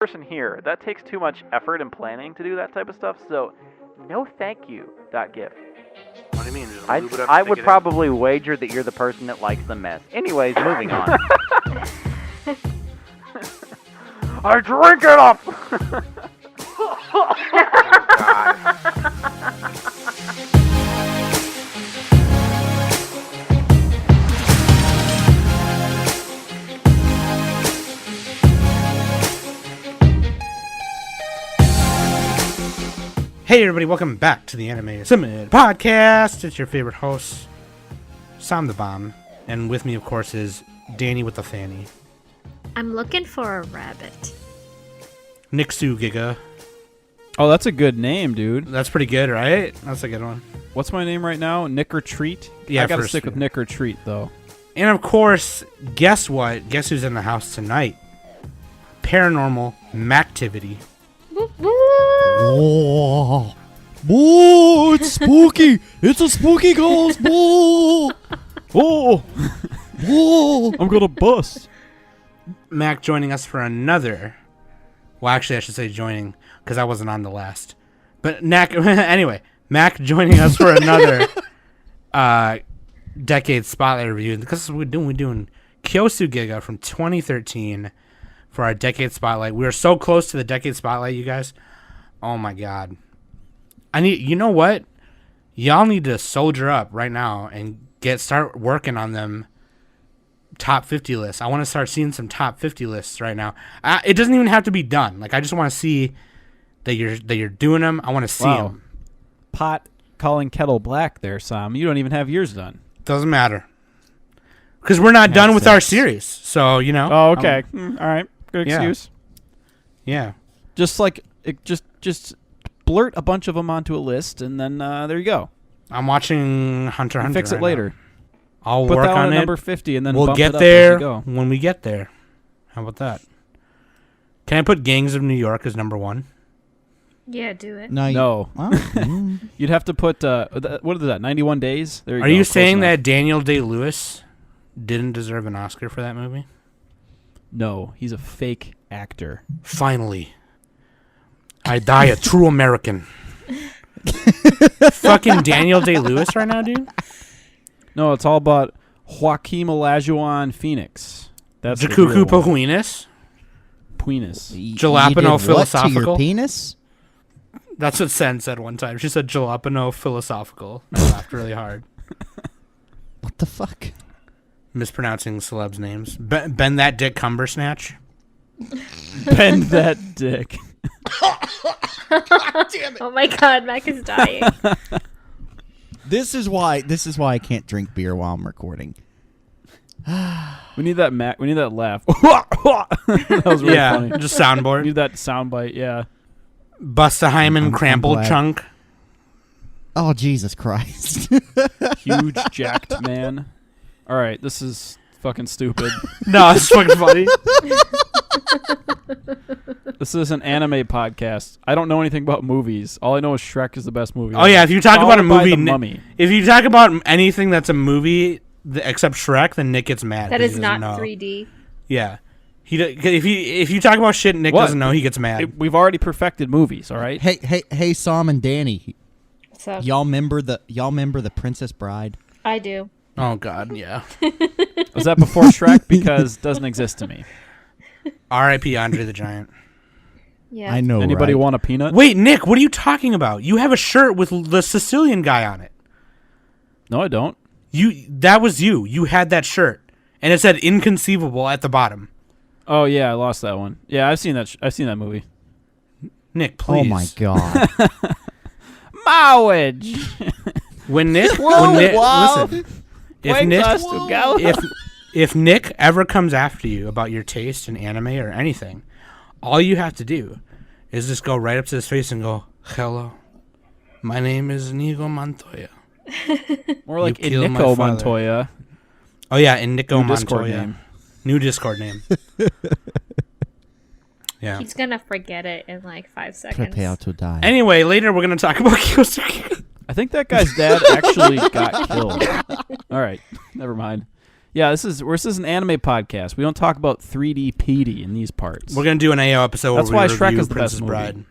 person here. That takes too much effort and planning to do that type of stuff. So, no thank you. .gif. What do you mean? Just I, lube it up I and would stick it in? probably wager that you're the person that likes the mess. Anyways, moving on. I drink it up! Oh, God. Hey everybody, welcome back to the Anime Summit Podcast. It's your favorite host, Sam the Bomb, and with me, of course, is Danny with the Fanny, I'm looking for a rabbit. Kyousou Giga. Oh, that's a good name, dude. That's pretty good, right? That's a good one. What's my name right now? Nick or Treat? Yeah, I gotta first stick with two. Nick or Treat, though. And of course, guess what? Guess who's in the house tonight? Paranormal Mactivity. Oh, oh, it's spooky! It's a spooky ghost! Oh, Oh, oh. I'm gonna bust. Mac joining us for another. Well, actually, I should say joining because I wasn't on the last. But anyway, Mac joining us for another decade spotlight review. Because we're doing Kyousou Giga from 2013 for our decade spotlight. We are so close to the decade spotlight, you guys. Oh my god! You know what? Y'all need to soldier up right now and start working on them top 50 lists. I want to start seeing some top 50 lists right now. It doesn't even have to be done. Like, I just want to see that you're doing them. I want to see them. Pot calling kettle black there, Sam. You don't even have yours done. Doesn't matter because we're not done with our series. So Oh, okay. All right. Good yeah. excuse. Yeah. Just like just blurt a bunch of them onto a list, and then there you go. I'm watching Hunter x Hunter. Fix it right later. now. I'll Put work that on at it. number 50, and then We'll bump get it up there as you go. when we get there. How about that? Can I put Gangs of New York as number 1? Yeah, do it. No. Well, mm. You'd have to put what is that? 91 days. There you Are go. you Close saying enough. that Daniel Day-Lewis didn't deserve an Oscar for that movie? No, he's a fake actor. Finally, I die a true American. Fucking Daniel Day-Lewis right now, dude. No, it's all about Joaquin Olajuwon Phoenix. That's the Jakuku real one. Pohuinis. Peenis. Jalapeno You did what to philosophical? your penis? That's what Sen said one time. She said jalapeno philosophical. I laughed really hard. What the fuck? Mispronouncing celebs' names. Ben that dick Cumbersnatch. Bend that dick. Oh my god, Mac is dying. This is why I can't drink beer while I'm recording. We need that We need that laugh. That was really Yeah, funny. just We soundboard. need that soundbite. Yeah. Busta Hyman I'm Crample glad. Chunk. Oh, Jesus Christ. Huge jacked man. All right, this is fucking stupid. No, it's fucking funny. This is an anime podcast. I don't know anything about movies. All I know is Shrek is the best movie. Oh yeah, if you talk about a Followed by movie, The Mummy. if you talk about anything that's a movie except Shrek, then Nick gets mad. That 'cause is he not doesn't know. 3D. Yeah, if you talk about shit, Nick What? doesn't know. He gets mad. We've already perfected movies. All right. hey, Sam and Danny. So Y'all remember the Princess Bride? I do. Oh God, yeah. Was that before Shrek? Because it doesn't exist to me. R.I.P. Andre the Giant. Yeah. I know. Anybody right? want a peanut? Wait, Nick, what are you talking about? You have a shirt with the Sicilian guy on it. No, I don't. That was you. You had that shirt, and it said "inconceivable" at the bottom. Oh yeah, I lost that one. Yeah, I've seen that. I've seen that movie. Nick, please. Oh my God. Marriage. When Nick, Whoa, when Nick wow. listen, if Nick ever comes after you about your taste in anime or anything, all you have to do is just go right up to his face and go, "Hello, my name is Inigo Montoya." More like You killed my Inigo father. Montoya. Oh yeah, Inigo New Discord Montoya. name. New Discord name. Yeah. He's gonna forget it in like 5 seconds. Prepare to die. Anyway, later we're gonna talk about Kyousou Giga. I think that guy's dad actually got killed. All right, never mind. Yeah, this is an anime podcast. We don't talk about 3D PD in these parts. We're gonna do an AO episode. That's where why we Shrek review is the Princess best movie. Bride.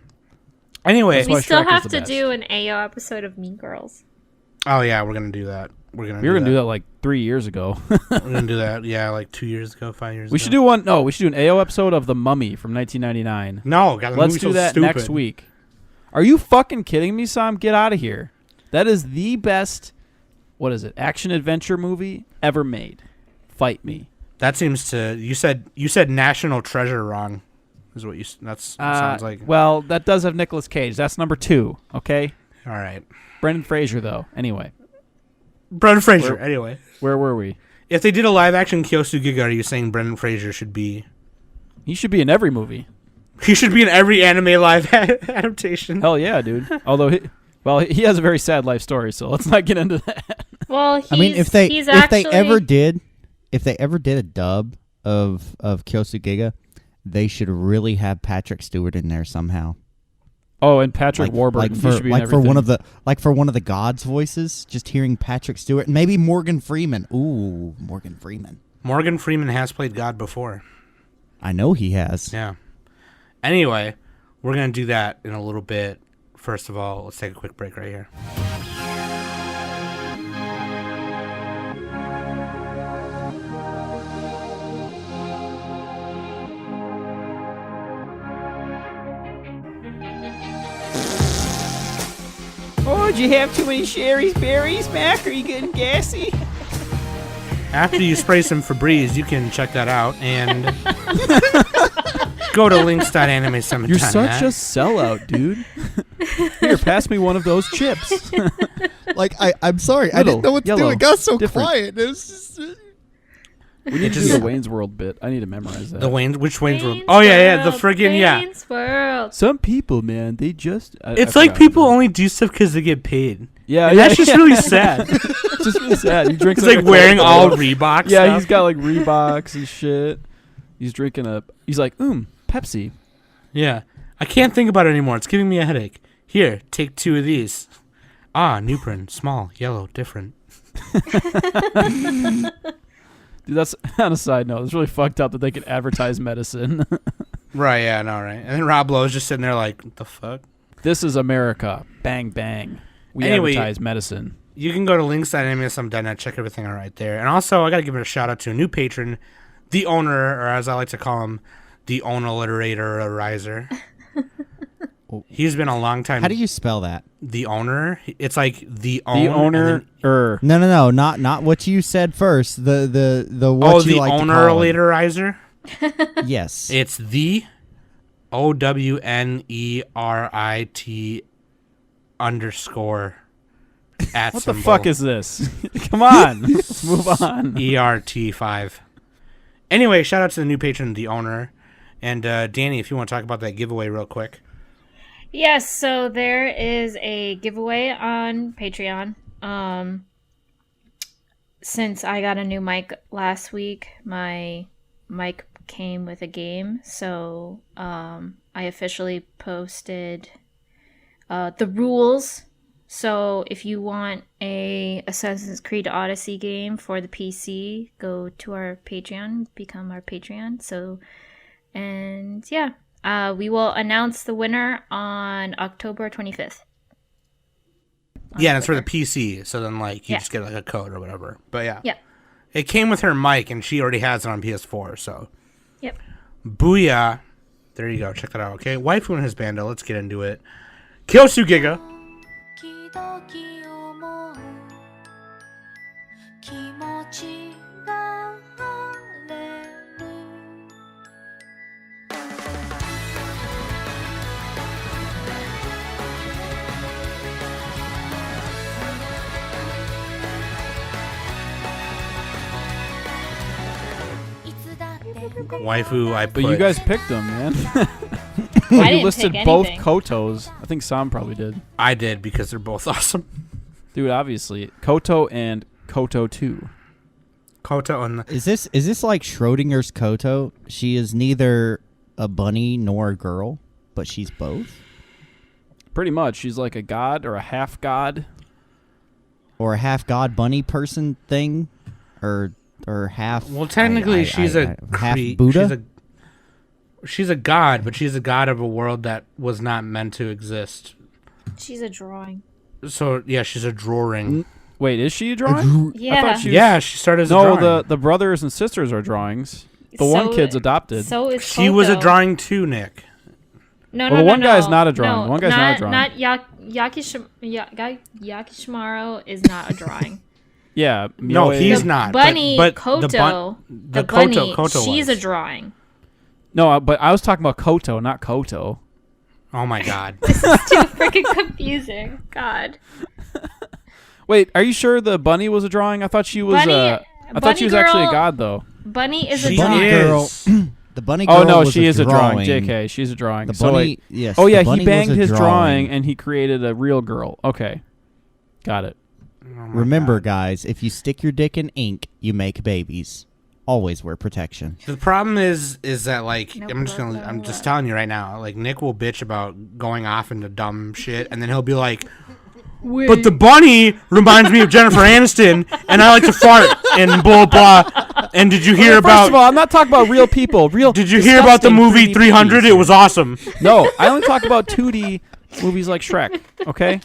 Anyway, That's why We still Shrek is have the to best. do an AO episode of Mean Girls. oh yeah, we're gonna do that. We were gonna do that like 3 years ago. We're gonna do that. Yeah, like 2 years ago, 5 years. We ago. should do one. No, we should do an AO episode of The Mummy from 1999. No, God, the Let's movie's do so that stupid. next week. Are you fucking kidding me, Sam? Get out of here. That is the best. What is it? Action adventure movie ever made. Fight me. That seems to you said National Treasure wrong. Is what you? That sounds like. Well, that does have Nicolas Cage. That's number 2. Okay. All right, Brendan Fraser though. Anyway, Brendan Fraser. Anyway, where were we? if they did a live action Kyousou Giga, are you saying Brendan Fraser should be? He should be in every movie. He should be in every anime live adaptation. Hell yeah, dude. Although he has a very sad life story, so let's not get into that. Well, I mean, if they actually, ever did a dub of Kyousou Giga, they should really have Patrick Stewart in there somehow. Oh, and Patrick Warburton. He should be in for one everything. of the gods' voices, just hearing Patrick Stewart and maybe Morgan Freeman. Ooh, Morgan Freeman. Morgan Freeman has played God before. I know he has. Yeah. Anyway, we're gonna do that in a little bit. First of all, let's take a quick break right here. Oh, did you have too many Sherry's berries, Mac? Are you getting gassy? After you spray some Febreze, you can check that out and go to links.anime summit. You're such a sellout, dude. Here, pass me one of those chips. I'm sorry, I Little, didn't know what to do. yellow, It got so different. quiet. It was just. We need to do the Wayne's World bit. I need to memorize that. Which Wayne's World? Oh yeah, the friggin' yeah. Wayne's World. Some people, man, they just. It's like people only do stuff because they get paid. Yeah, And that's just really sad. It's just really sad. He drinks He's like a wearing all Coca-Cola. Reebok Yeah, stuff. he's got like Reeboks and shit. He's drinking a. He's like, Pepsi. Yeah. I can't think about it anymore. It's giving me a headache. Here, take 2 of these. Ah, new print. Small, yellow, different. Dude, that's on a side note. It's really fucked up that they could advertise medicine. Right, yeah, no, right. And then Rob Lowe's just sitting there like, what the fuck? This is America. Bang, bang. We Anyway, advertise medicine. You can go to links.animesum.net, check everything out right there. And also, I got to give it a shout out to a new patron, the owner, or as I like to call him, the owner-literator-riser. He's been a long time. How do you spell that? The owner? It's like the The owner. No, not what you said first. The what you the like to call him. owner-literator? Yes. It's the OWNERIT underscore at What symbol the fuck is this? Come on. Let's move on. ERT5. Anyway, shout out to the new patron, the owner. And Danny, if you want to talk about that giveaway real quick. Yes, so there is a giveaway on Patreon. Since I got a new mic last week, my mic came with a game, so I officially posted the rules. So if you want a Assassin's Creed Odyssey game for the PC, go to our Patreon, become our Patreon. So, and yeah. We will announce the winner on October 25th. Yeah, and it's for the PC, so then like you just get like a code or whatever. But yeah. Yep. It came with her mic and she already has it on PS4, so. Yep. Booyah. There you go, check that out, okay? Waifu and Husbando, let's get into it. Kyousou Giga. 時々思う気持ちが晴れる Waifu, I put. But you guys picked them, man. I You didn't listed pick both anything. Kotos. I think Sam probably did. I did because they're both awesome. Dude, obviously. Koto and Koto 2. Koto and Is this like Schrodinger's Koto? She is neither a bunny nor a girl, but she's both? Pretty much. She's like a god or a half god. Or a half god bunny person thing? Or or half. Well, technically, she's a half Buddha. She's a god, but she's a god of a world that was not meant to exist. She's a drawing. So yeah, she's a drawing. Wait, is she a drawing? Yeah. I thought she was... Yeah, she started as a No, drawing. the brothers and sisters are drawings. The one kid's adopted. So is She was a Koto. drawing too, Nick. No, Well, no, the one no, guy's no. not a drawing. No, The one guy's not a drawing. Yakishimaru is not a drawing. Yeah. No, Myoue- he's not. Bunny but Koto, the bunny, Koto she's was. a drawing. No, but I was talking about Koto, not Koto. Oh my god. This is too freaking confusing. God. Wait, are you sure the bunny was a drawing? I thought she was. Bunny- I thought bunny she was actually a girl- god, though. Bunny is a She bunny drawing. girl. is. The bunny girl. Oh no, was she is a drawing. drawing. JK, she's a drawing. The So, bunny. wait. Yes. Oh the yeah, bunny he banged was a his drawing drawing and he created a real girl. Okay, got it. Oh my Remember, God. guys, if you stick your dick in ink, you make babies. Always wear protection. The problem is that like No I'm just problem. telling you right now, like Nick will bitch about going off into dumb shit, and then he'll be like, "But the bunny reminds me of Jennifer Aniston, and I like to fart and blah blah." And did you hear Well, about? First of all, I'm not talking about real people. Real. Did you hear about the disgusting movie 3D 300? movies. It was awesome. No, I only talk about 2D movies like Shrek. Okay.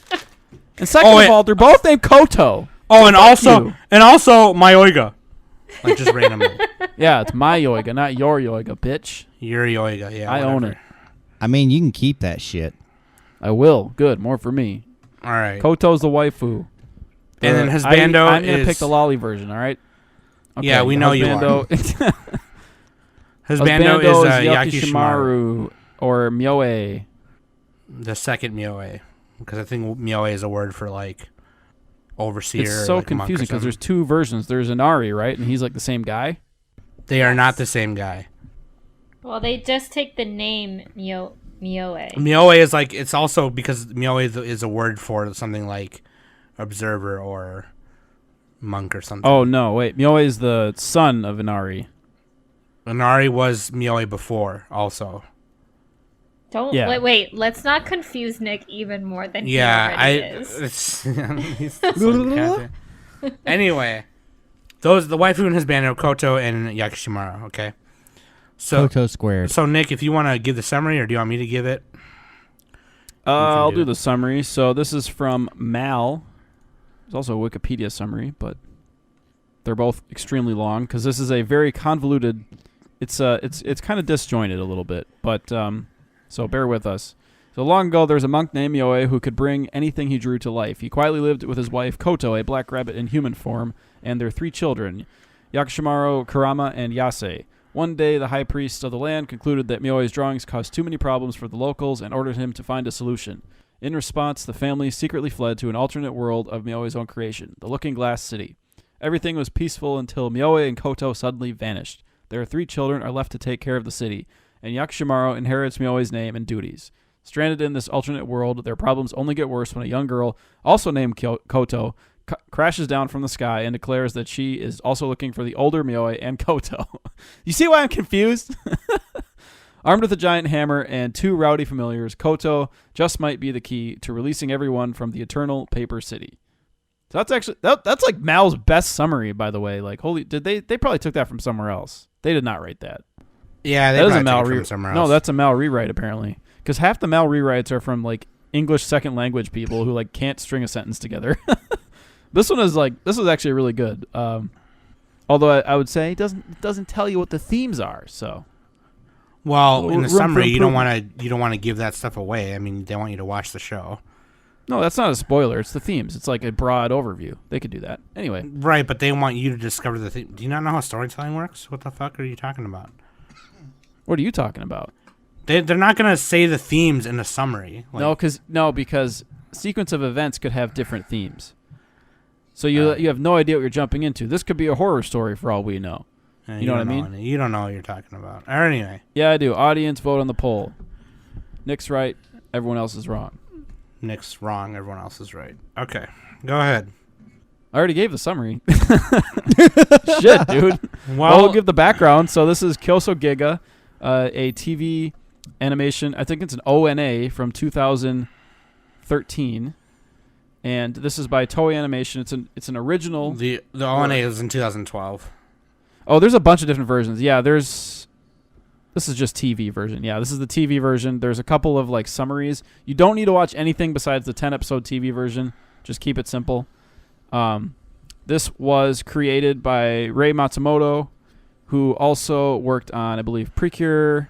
And second Oh, of wait. all, they're both named Koto. Oh, and you. also Myoiga, like just randomly. Yeah, it's my Yoiga, not your Yoiga, bitch. Your Yoiga, yeah. I own whatever. it. I mean, you can keep that shit. I will. Good. More for me. All right. Koto's the waifu. And then Uh, Husbando I'm gonna is- pick the lolly version. All right. Yeah, we know you are. Husbando Husbando is Yakishimaru or Myoue. the second Myoue, because I think Myoue is a word for like overseer. It's or, so like, monk or confusing because something. there's two versions. There's Inari, right? And he's like the same guy. They are not the same guy. Well, they just take the name Myoue. Myoue is like, it's also because Myoue is a word for something like observer or monk or something. Oh no, wait. Myoue is the son of Inari. Inari was Myoue before also. Don't Yeah. wait. Let's not confuse Nick even more than Yeah, he already is. it's he's so cat- Anyway, those the waifu and Husbando, Koto and Yakishimaru. Okay, so Koto squared. so Nick, if you want to give the summary, or do you want me to give it? I'll do do it. the summary. So this is from Mal. There's also a Wikipedia summary, but they're both extremely long because this is a very convoluted. It's kind of disjointed a little bit, but so bear with us. So long ago, there was a monk named Myoue who could bring anything he drew to life. He quietly lived with his wife Koto, a black rabbit in human form, and their 3 children, Yakishimaru, Kurama, and Yase. One day, the high priest of the land concluded that Myoe's drawings caused too many problems for the locals and ordered him to find a solution. In response, the family secretly fled to an alternate world of Myoe's own creation, the Looking Glass City. Everything was peaceful until Myoue and Koto suddenly vanished. Their 3 children are left to take care of the city, and Yakishimaru inherits Myoe's name and duties. Stranded in this alternate world, their problems only get worse when a young girl, also named Koto, crashes down from the sky and declares that she is also looking for the older Myoue and Koto. You see why I'm confused? Armed with a giant hammer and 2 rowdy familiars, Koto just might be the key to releasing everyone from the eternal paper city. So that's actually that's like Mal's best summary, by the way. Like, holy, did they probably took that from somewhere else? They did not write that. Yeah, they That is a probably Mal took it from rewrite. somewhere No, else. that's a Mal rewrite apparently, because half the Mal rewrites are from like English second language people who like can't string a sentence together. This was actually really good. Although I would say it doesn't tell you what the themes are. So Well, in Room the for summary, you don't improvement. want to give that stuff away. I mean, they want you to watch the show. no, that's not a spoiler. It's the themes. It's like a broad overview. They could do that anyway. Right, but they want you to discover the thing. Do you not know how storytelling works? What the fuck are you talking about? What are you talking about? They're not going to say the themes in the summary. Like, Because sequence of events could have different themes. So you have no idea what you're jumping into. This could be a horror story for all we know. You know what I mean? You don't know what you're talking about. Or anyway, Yeah, I do. Audience, vote on the poll. Nick's right. Everyone else is wrong. Nick's wrong. Everyone else is right. Okay, go ahead. I already gave the summary. Shit, dude. Well, we'll give the background. So this is Kyousou Giga, a TV animation. I think it's an ONA from 2013. And this is by Toei Animation. It's an original. The ONA is in 2012. Oh, there's a bunch of different versions. Yeah, this is just TV version. Yeah, this is the TV version. There's a couple of like summaries. You don't need to watch anything besides the 10-episode TV version. Just keep it simple. This was created by Rei Matsumoto, who also worked on, I believe, Precure,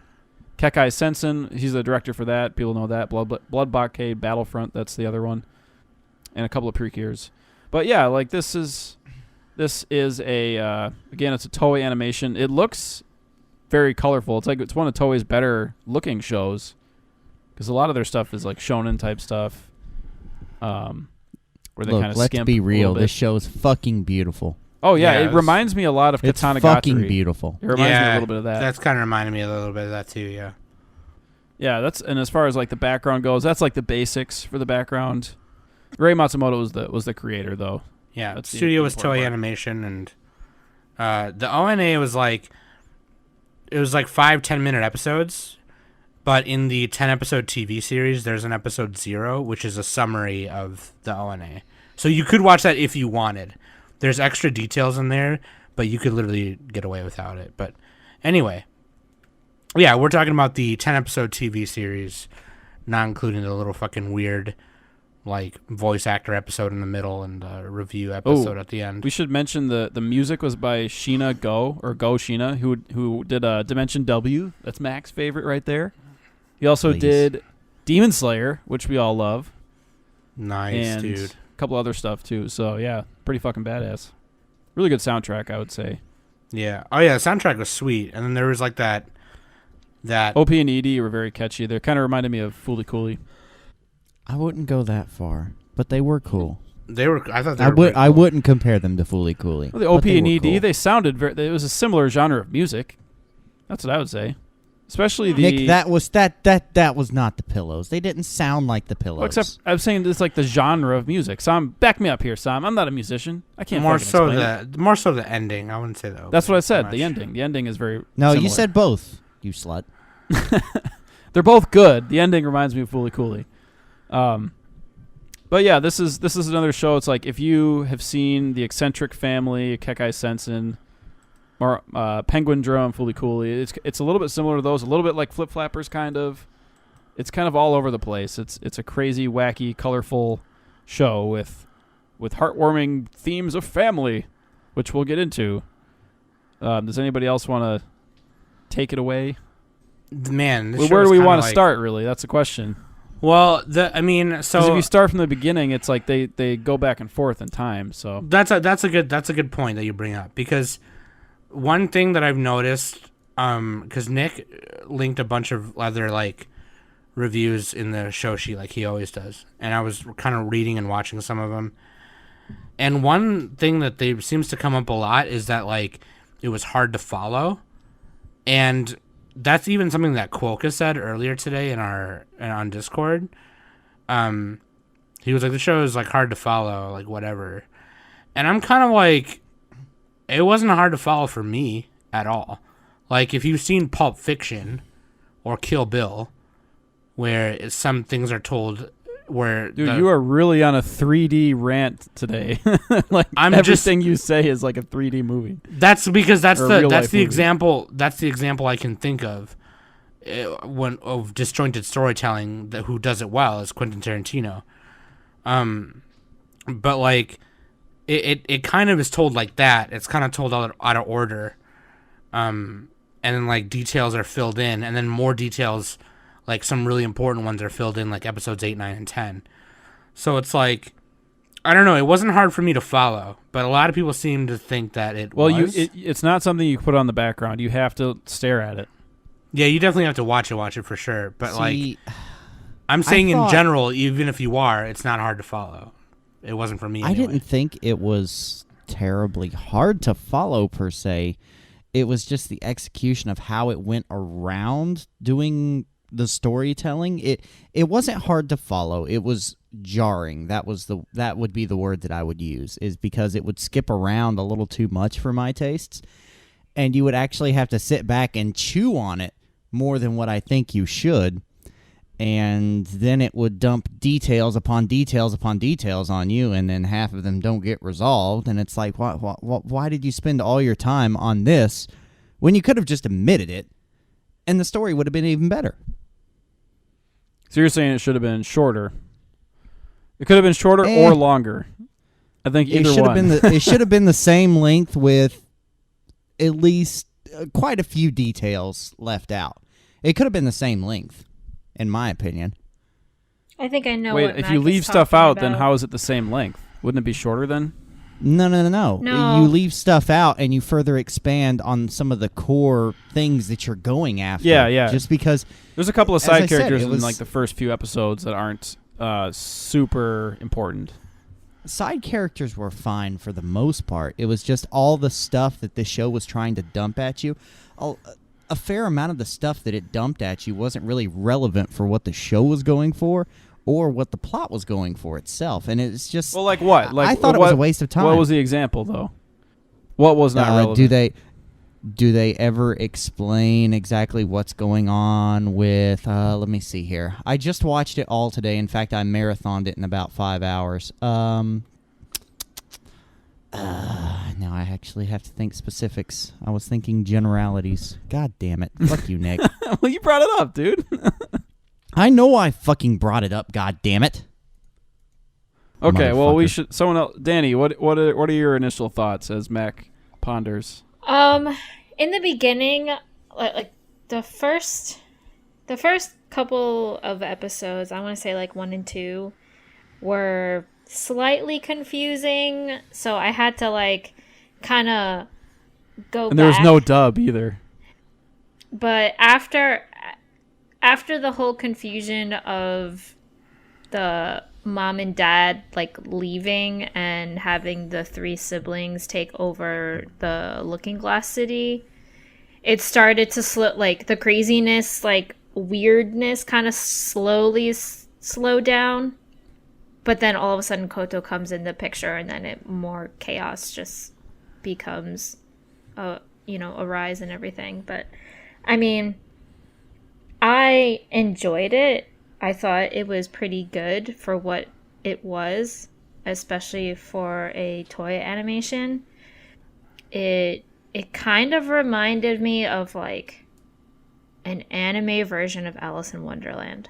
Kekai Sensen. He's the director for that. People know that. Blood Blockade, Battlefront. That's the other one. And a couple of Precures. But yeah, like this is a again, it's a Toei animation. It looks very colorful. It's one of Toei's better looking shows, because a lot of their stuff is like shonen type stuff. Where they kind of let's skimp be a real. little bit. This show is fucking beautiful. Oh yeah, Yeah, it reminds me a lot of It's Katana fucking Gatari. beautiful. It reminds me a little bit of that. That's kind of reminding me a little bit of that too. Yeah. Yeah, and as far as like the background goes, that's like the basics for the background. Rei Matsumoto was the creator though. Yeah. That's The the studio was important Toei part. Animation, and the ONA was like 5-10 minute episodes. But in the 10-episode TV series, there's an episode 0, which is a summary of the ONA. So you could watch that if you wanted. There's extra details in there, but you could literally get away without it. But anyway, yeah, we're talking about the 10-episode TV series, not including the little fucking weird, like, voice actor episode in the middle and review episode at the end. We should mention the music was by Sheena Go Sheena, who did Dimension W. That's Mac's favorite right there. He also Please. did Demon Slayer, which we all love. Nice, and dude. a couple other stuff too. So yeah, pretty fucking badass. Really good soundtrack, I would say. Yeah. Oh, yeah, the soundtrack was sweet. And then there was, like, that... OP and ED were very catchy. They kind of reminded me of Fooly Cooly. I wouldn't go that far, but they were cool. They were... I thought they were I wouldn't compare them to Fooly Cooly. Well, the OP but they and were ED, cool. they sounded very... It was a similar genre of music. That's what I would say. Especially the... Nick, that was not the Pillows. They didn't sound like the Pillows. Well, except I'm saying it's like the genre of music. Sam, back me up here, Sam. I'm not a musician. I can't more fucking so explain it. more so the ending. I wouldn't say the That's what I opening so said. much. The ending. The ending is very no, similar. you said both. You slut. They're both good. The ending reminds me of Fooly Cooly. But yeah, this is another show. It's like if you have seen The Eccentric Family, Kekai Sensen, or Penguin Drum, Fooly Cooly, it's a little bit similar to those. A little bit like Flip Flappers, kind of. It's kind of all over the place. It's a crazy, wacky, colorful show with heartwarming themes of family, which we'll get into. Does anybody else want to take it away? Man, this Well, show where is do we kinda want to like- start? Really, that's the question. Well, Because if you start from the beginning, it's like they go back and forth in time. So that's a good point that you bring up, because one thing that I've noticed, because Nick linked a bunch of other like reviews in the show sheet like he always does, and I was kind of reading and watching some of them, and one thing that they seems to come up a lot is that like it was hard to follow, and that's even something that Quokka said earlier today on Discord. He was like, the show is like hard to follow, like whatever. And I'm kind of like, it wasn't hard to follow for me at all. Like if you've seen Pulp Fiction or Kill Bill, where some things are told where dude, you are really on a 3D rant today. Like everything you say is like a 3D movie. That's because that's Or a the real-life movie. example. That's the example I can think of of disjointed storytelling who does it well is Quentin Tarantino. But like it kind of is told like that. It's kind of told out of order. And then like details are filled in, and then more details, like some really important ones, are filled in, like episodes 8, 9, and 10. So it's like, I don't know. It wasn't hard for me to follow, but a lot of people seem to think that it was. It's not something you put on the background. You have to stare at it. Yeah, you definitely have to watch it for sure. But See, like, I'm saying in thought- general, even if you are, it's not hard to follow. It wasn't for me. I Anyway. didn't think it was terribly hard to follow per se. It was just the execution of how it went around doing the storytelling. It wasn't hard to follow. It was jarring. That would be the word that I would use, is because it would skip around a little too much for my tastes, and you would actually have to sit back and chew on it more than what I think you should. and then it would dump details upon details upon details on you, and then half of them don't get resolved, and it's like, why did you spend all your time on this when you could have just admitted it, and the story would have been even better? So you're saying it should have been shorter? It could have been shorter or longer. I think either one. It should have been the same length with at least quite a few details left out. It could have been the same length, in my opinion. I think I know. Wait, what if Mac you is leave stuff talking out, about. then how is it the same length? Wouldn't it be shorter then? No. No. You leave stuff out and you further expand on some of the core things that you're going after. Yeah. Just because There's a couple of As I side said, characters it in was- like the first few episodes that aren't super important. side characters were fine for the most part. It was just all the stuff that the show was trying to dump at you. A fair amount of the stuff that it dumped at you wasn't really relevant for what the show was going for or what the plot was going for itself. And it's just... Well, like what? Like I thought it was a waste of time. What was the example, though? What was not relevant? Do they ever explain exactly what's going on with... let me see here. I just watched it all today. In fact, I marathoned it in about 5 hours. Now I actually have to think specifics. I was thinking generalities. God damn it. Fuck you, Nick. Well, you brought it up, dude. I know I fucking brought it up, god damn it. Okay, well, we Motherfucker. should... Someone else... Danny, what are your initial thoughts as Mac ponders? In the beginning, like the first couple of episodes, I want to say like 1 and 2, were slightly confusing. So I had to like kind of go And there was back. no dub either. But after the whole confusion of the mom and dad like leaving and having the 3 siblings take over the Looking Glass City, it started to like the craziness, like weirdness kind of slowly slow down. But then all of a sudden Koto comes in the picture, and then more chaos just becomes a rise and everything. But I mean, I enjoyed it. I thought it was pretty good for what it was, especially for a toy animation. It kind of reminded me of like an anime version of Alice in Wonderland.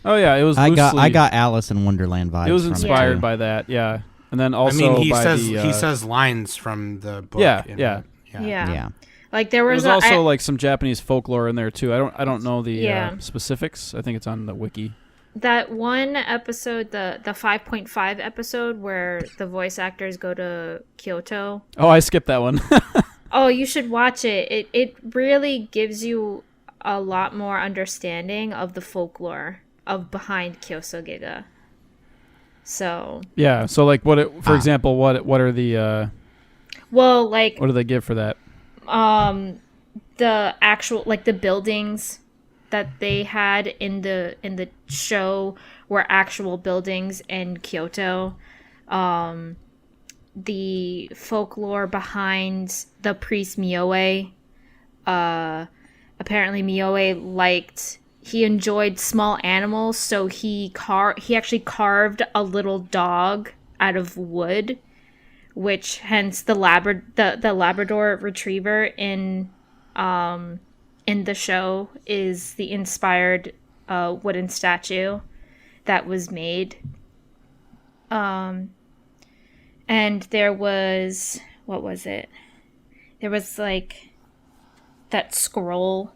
Oh yeah, it was. I loosely, got Alice in Wonderland vibes. It was from inspired too. by that, yeah. And then I also mean, he by says the, he says lines from the book. Yeah, in yeah. it. Yeah. Like there There was, was also like some Japanese folklore in there too. I don't know the Yeah. specifics. I think it's on the wiki. that one episode, the 5.5 episode where the voice actors go to Kyoto. Oh, I skipped that one. Oh, you should watch it. It really gives you a lot more understanding of the folklore of behind Kyousou Giga. So, Yeah. So like, for example, what are the well, like what do they give for that? the actual like the buildings that they had in the show were actual buildings in Kyoto. The folklore behind the priest Myoue. Apparently Myoue he enjoyed small animals, so he actually carved a little dog out of wood, which hence the Labrador Retriever in the show is the inspired wooden statue that was made. And there was, what was it? There was like that scroll,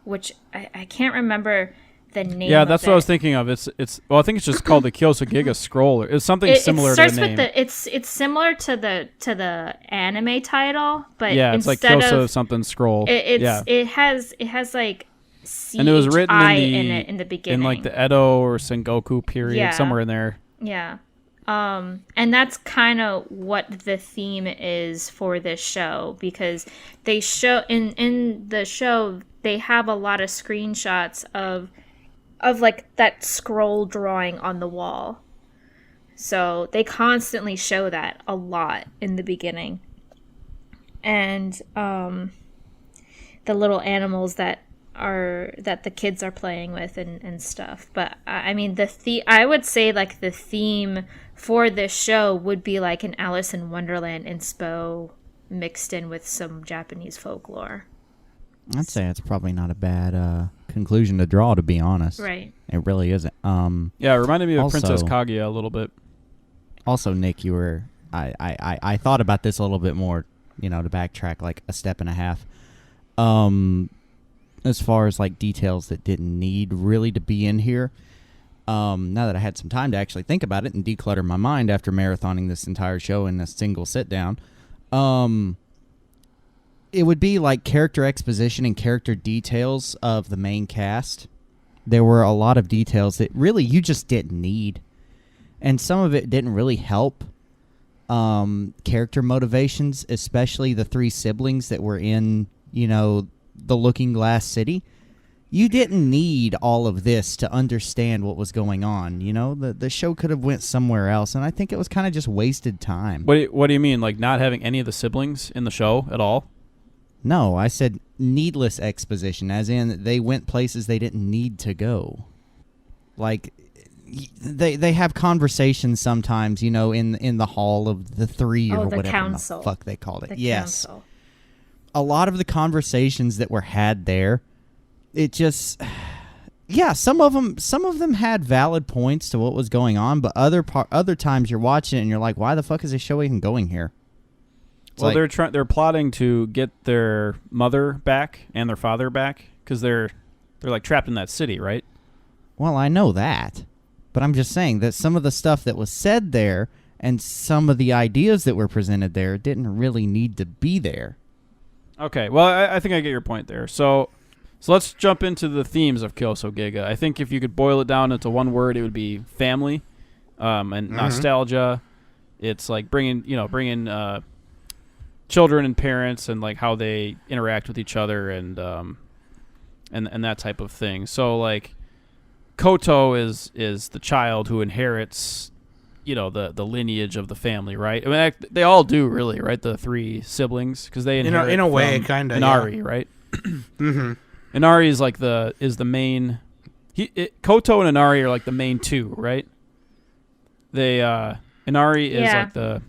which I can't remember the name. Yeah, of that's it. what I was thinking of. It's well, I think it's just called the Kyousougiga scroll. It's something similar it starts to the name. with it's similar to the anime title, but Yeah, it's like instead Kyousou of something scroll. it yeah. has like And it was written in it in the beginning. in like the Edo or Sengoku period, Yeah. somewhere in there. Yeah. And that's kind of what the theme is for this show, because they show in the show they have a lot of screenshots of like that scroll drawing on the wall. So they constantly show that a lot in the beginning. And the little animals that that the kids are playing with and stuff. But I mean, I would say like the theme for this show would be like an Alice in Wonderland inspo mixed in with some Japanese folklore. I'd say it's probably not a bad conclusion to draw, to be honest. Right. It really isn't. Yeah, it reminded me of Also- Princess Kaguya a little bit. Also, Nick, you were I thought about this a little bit more, to backtrack like a step and a half. As far as like details that didn't need really to be in here. Now that I had some time to actually think about it and declutter my mind after marathoning this entire show in a single sit down, it would be like character exposition and character details of the main cast. There were a lot of details that really you just didn't need. And some of it didn't really help character motivations, especially the three siblings that were in, the Looking Glass City. You didn't need all of this to understand what was going on. The show could have went somewhere else, and I think it was kind of just wasted time. What do you mean, like not having any of the siblings in the show at all? No, I said needless exposition, as in they went places they didn't need to go. Like, they have conversations sometimes, in the hall of the three or the whatever council. the fuck they called it. The Yes. council. A lot of the conversations that were had there, it just, yeah, some of them had valid points to what was going on, but other times you're watching it and you're like, why the fuck is this show even going here? It's Well, like, they're plotting to get their mother back and their father back because they're like trapped in that city, right? well, I know that, but I'm just saying that some of the stuff that was said there and some of the ideas that were presented there didn't really need to be there. Okay, well, I think I get your point there. So let's jump into the themes of Kyousou Giga. I think if you could boil it down into one word, it would be family and nostalgia. It's like bringing children and parents and like how they interact with each other and that type of thing. So like Koto is the child who inherits the lineage of the family, right? I mean, they all do really, right? The three siblings, because they inherit in a way, from kinda, Inari, yeah. right? Mm-hmm. Inari is like the main. Koto and Inari are like the main two, right? Inari is like the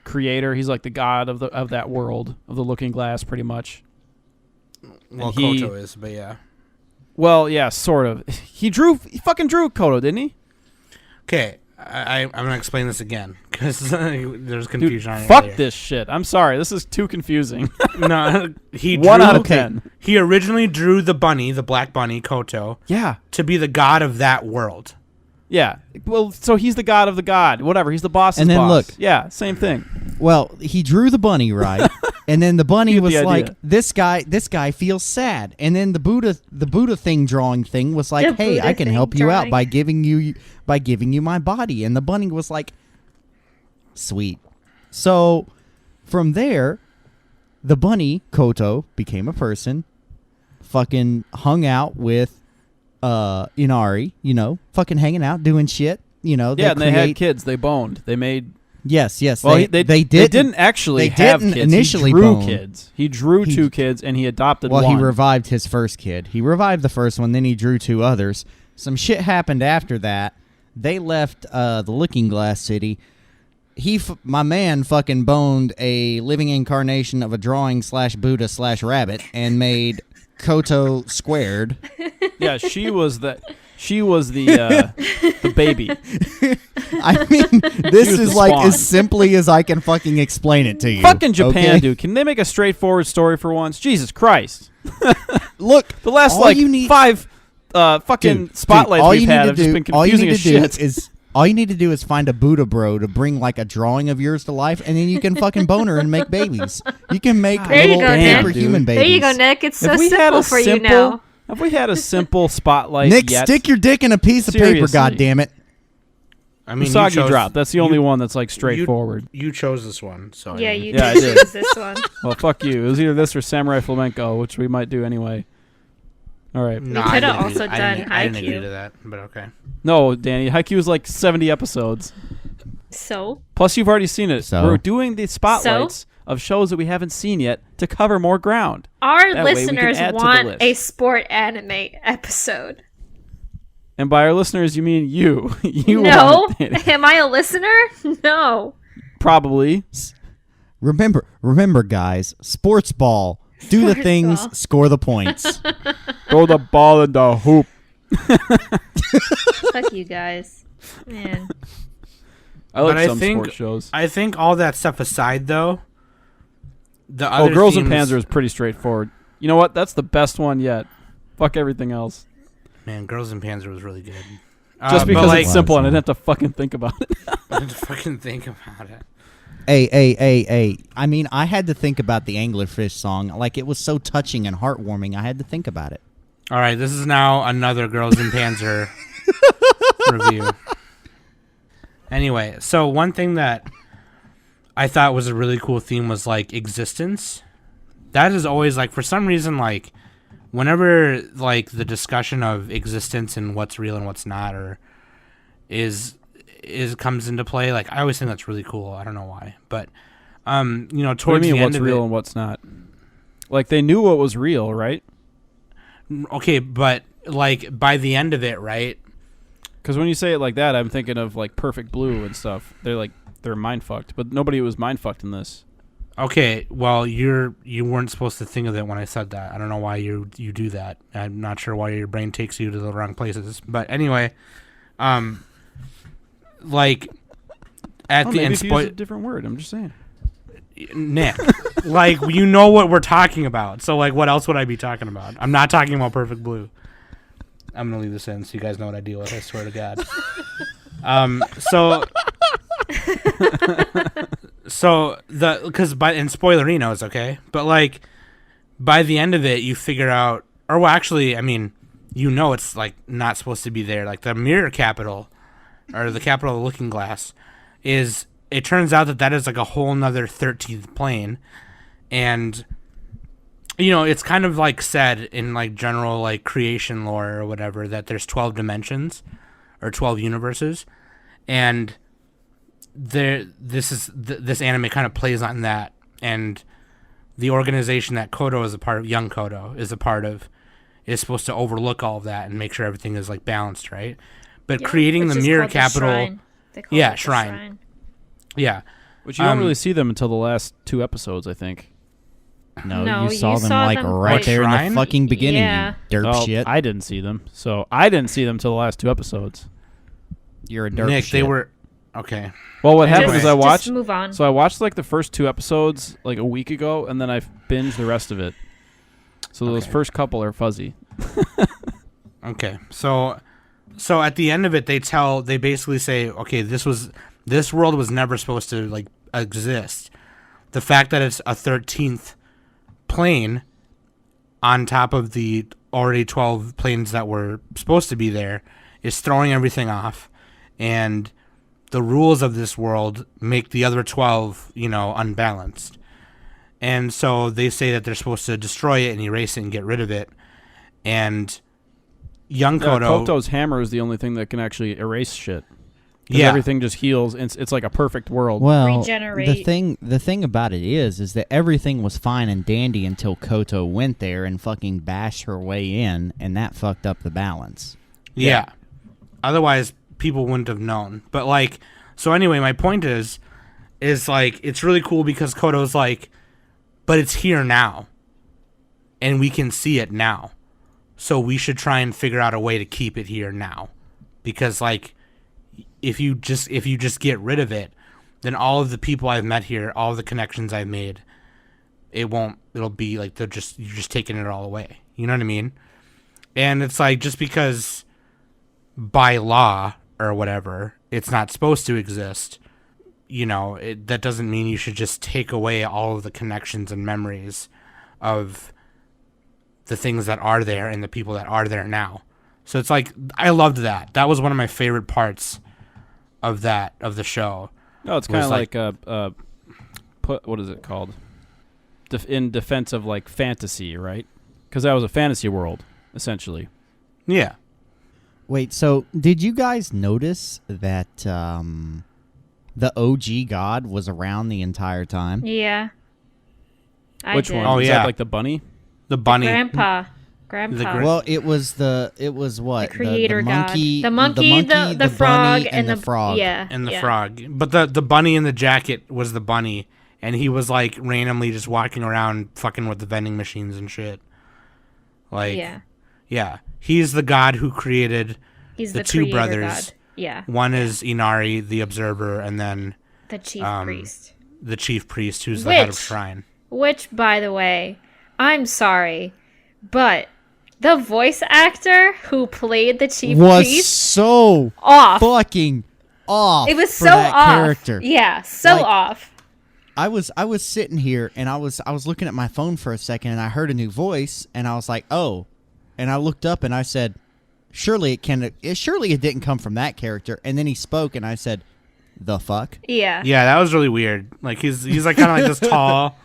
creator. He's like the god of that world of the Looking Glass, pretty much. Well, he- Koto is, but yeah. Well, yeah, sort of. He fucking drew Koto, didn't he? Okay, I'm gonna explain this again because there's confusion on it. Fuck earlier. this shit. I'm sorry. This is too confusing. No, he 1 out of drew- 10. He originally drew the bunny, the black bunny, Koto, Yeah. to be the god of that world. Yeah. Well, so he's the god of the god. Whatever. He's the boss's And then boss. look. Yeah, same thing. Well, he drew the bunny, right? And then the bunny You get was the like, idea. this guy feels sad. And then the Buddha thing drawing thing was like, The hey, Buddha I can thing help you out drawing. by giving you my body. And the bunny was like, sweet. So from there, the bunny, Koto, became a person, fucking hung out with Inari, fucking hanging out, doing shit. Yeah, and they had kids. They boned. They made. Yes. Well, they they didn't actually they have didn't kids. initially he drew bone. kids. He drew He- 2 kids, and he adopted Well, one. he revived his first kid. He revived the first one, then he drew 2 others. Some shit happened after that. They left the Looking Glass City. My man fucking boned a living incarnation of a drawing /Buddha/rabbit and made Koto squared. Yeah, she was the the baby. I mean, this was is the like spawn. as simply as I can fucking explain it to you. Fucking Japan, okay? dude. Can they make a straightforward story for once? Jesus Christ. Look, The last all like you need- 5 fucking spotlights all we've you had need have to just do, been all you confusing need as to do shit. is all you need to do is find a Buddha bro to bring like a drawing of yours to life, and then you can fucking bone her and make babies. You can make There you little go, Nick. paper human babies. There you go, Nick. It's so Have we had simple a for you simple? now. Have we had a simple spotlight Nick, yet? stick your dick in a piece of paper, Seriously. goddammit. I mean, Usagi drop. That's the only one that's like you- straightforward. You chose this one, so Yeah, I mean, you Yeah, I did did. choose this one. Well, fuck you. It was either this or Samurai Flamenco, which we might do anyway. All right. No, We I coulda didn't also agree- I done didn't- I didn't agree Haikyuu. to that, but okay. No, Danny. Haikyuu is like 70 episodes. So, Plus, you've already seen it. So? We're doing the spotlights of shows that we haven't seen yet to cover more ground. Our That way we can listeners add to the want list. a sport anime episode. And by our listeners, you mean you. You No. want it. Am I a listener? No. Probably. Remember, guys. Sports ball. Do the Sports things. ball. Score the points. Throw the ball in the hoop. Fuck you guys. Man. I like But I some think- sports shows. I think all that stuff aside, though, the other Girls in themes- Panzer is pretty straightforward. You know what? That's the best one yet. Fuck everything else. Man, Girls in Panzer was really good. Just but, because like, it's simple and I didn't have to fucking think about it. I didn't fucking think about it. Hey. I mean, I had to think about the Anglerfish song. Like, it was so touching and heartwarming. I had to think about it. All right, this is now another Girls in Panzer review. Anyway, so one thing that I thought was a really cool theme was like existence. That is always like, for some reason, like whenever like the discussion of existence and what's real and what's not, or is comes into play, like I always think that's really cool. I don't know why, but you know, What towards do you the mean end what's of real it, and what's not? Like they knew what was real, right? okay, but like by the end of it, right? Because when you say it like that, I'm thinking of like Perfect Blue and stuff. They're mind fucked, but nobody was mind fucked in this. Okay, well, you weren't supposed to think of it when I said that. I don't know why you do that. I'm not sure why your brain takes you to the wrong places. But anyway, like at the Maybe end, if you use a different word. I'm just saying. Nick, like you know what we're talking about. So like, what else would I be talking about? I'm not talking about Perfect Blue. I'm gonna leave this in so you guys know what I deal with. I swear to God. So because in spoilerinos, okay, but like by the end of it, you figure out, or well, actually, I mean, you know, it's like not supposed to be there. Like the mirror capital, or the capital of the Looking Glass, is. It turns out that is like a whole nother 13th plane, and you know, it's kind of like said in like general like creation lore or whatever that there's 12 dimensions or 12 universes, and this anime kind of plays on that, and the organization that Koto is a part of, young Koto is a part of, is supposed to overlook all of that and make sure everything is like balanced, right? But creating the mirror capital, yeah, shrine. Yeah. Which you don't really see them until the last 2 episodes, I think. No, you saw them like them right there in Shrine? the fucking beginning, Yeah. you dirt Oh, shit. I didn't see them. So I didn't see them until the last 2 episodes. You're a dirt Nick, shit. they were okay. Well, what Anyway. happened is I watched. Just move on. So I watched like the first 2 episodes like a week ago, and then I binged the rest of it. So those Okay. first couple are fuzzy. Okay. So at the end of it, they basically say, okay, this world was never supposed to like exist. The fact that it's a 13th plane on top of the already 12 planes that were supposed to be there is throwing everything off, and the rules of this world make the other 12, you know, unbalanced. And so they say that they're supposed to destroy it and erase it and get rid of it. And young Koto, Koto's hammer is the only thing that can actually erase shit. 'Cause yeah, everything just heals. And it's like a perfect world. Well, Regenerate. the thing about it is that everything was fine and dandy until Koto went there and fucking bashed her way in, and that fucked up the balance. yeah. Otherwise, people wouldn't have known. But like, so anyway, my point is like, it's really cool because Koto's like, but it's here now, and we can see it now, so we should try and figure out a way to keep it here now, because like, if you just get rid of it, then all of the people I've met here, all of the connections I've made, it'll be like you're just taking it all away. You know what I mean? And it's like, just because by law or whatever it's not supposed to exist, you know, that doesn't mean you should just take away all of the connections and memories of the things that are there and the people that are there now. So it's like, I loved that. That was one of my favorite parts of the show. No, it's kind of was like what is it called? In defense of like fantasy, right? Because that was a fantasy world, essentially. Yeah. Wait, so did you guys notice that the OG god was around the entire time? Yeah. I Which did. one? Oh, Is yeah. that like the bunny? The bunny. Grandpa. Well, it was what? The creator god. monkey, The monkey, the frog, bunny, and the frog. Yeah. And the yeah. frog. But the bunny in the jacket was the bunny. And he was like randomly just walking around fucking with the vending machines and shit. Like, yeah. He's the god who created He's the the two creator brothers. god. Yeah. One is Inari, the observer, and then The chief priest. the chief priest who's the head of Which- shrine. Which, by the way, I'm sorry, but the voice actor who played the chief Was priest so off. fucking off. It was for so that off. character. Yeah, so Like, off. I was sitting here and I was looking at my phone for a second and I heard a new voice and I was like, oh, and I looked up and I said, surely it didn't come from that character. And then he spoke and I said, the fuck? Yeah. Yeah, that was really weird. Like he's like kind of like this tall,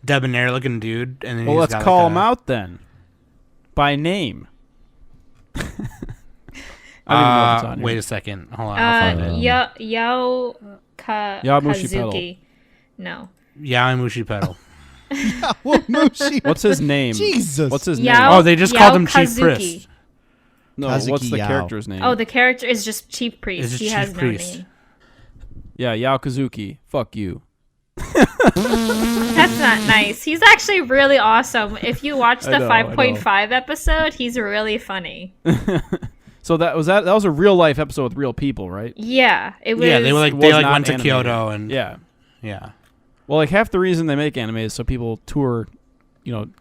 debonair looking dude, and then Well, he's let's got call like him out then. By name. I don't even know if it's on here. Wait a second. Hold on. I'll find it. Yamushi Pedal. Kazuki. No. Yamushi Pedal. What's his name? Jesus. What's his Yao- name? Oh, they just Yao called him Chief Kazuki. Priest. No, Kazuki what's the Yao. character's name? Oh, the character is just chief priest. Is it He Chief has Priest? no name. Yeah, Yao Kazuki. Fuck you. That's not nice. He's actually really awesome. If you watch I the know, 5.5 episode, he's really funny. So that was a real life episode with real people, right? Yeah, it was. Yeah, they were like It they was like not went to animated. Kyoto and Yeah. yeah. Well, like half the reason they make anime is so people tour,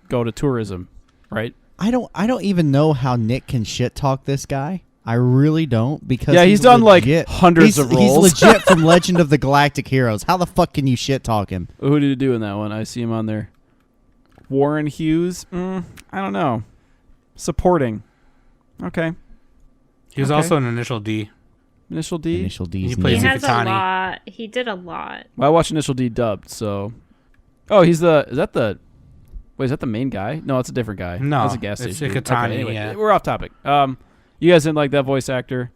go to tourism, right? I don't even know how Nick can shit talk this guy. I really don't because Yeah, he's done, like, legit. hundreds of roles. He's legit from Legend of the Galactic Heroes. How the fuck can you shit talk him? Who did he do in that one? I see him on there. Warren Hughes? I don't know. Supporting. Okay. He was Okay. also an Initial D. Initial D? Initial He D's plays He name. has a Zukatani. lot. He did a lot. Well, I watched Initial D dubbed, so. Oh, is that the main guy? No, it's a different guy. No, That's a gas it's station. dude. Zukatani, Okay, anyway, yeah. we're off topic. You guys didn't like that voice actor?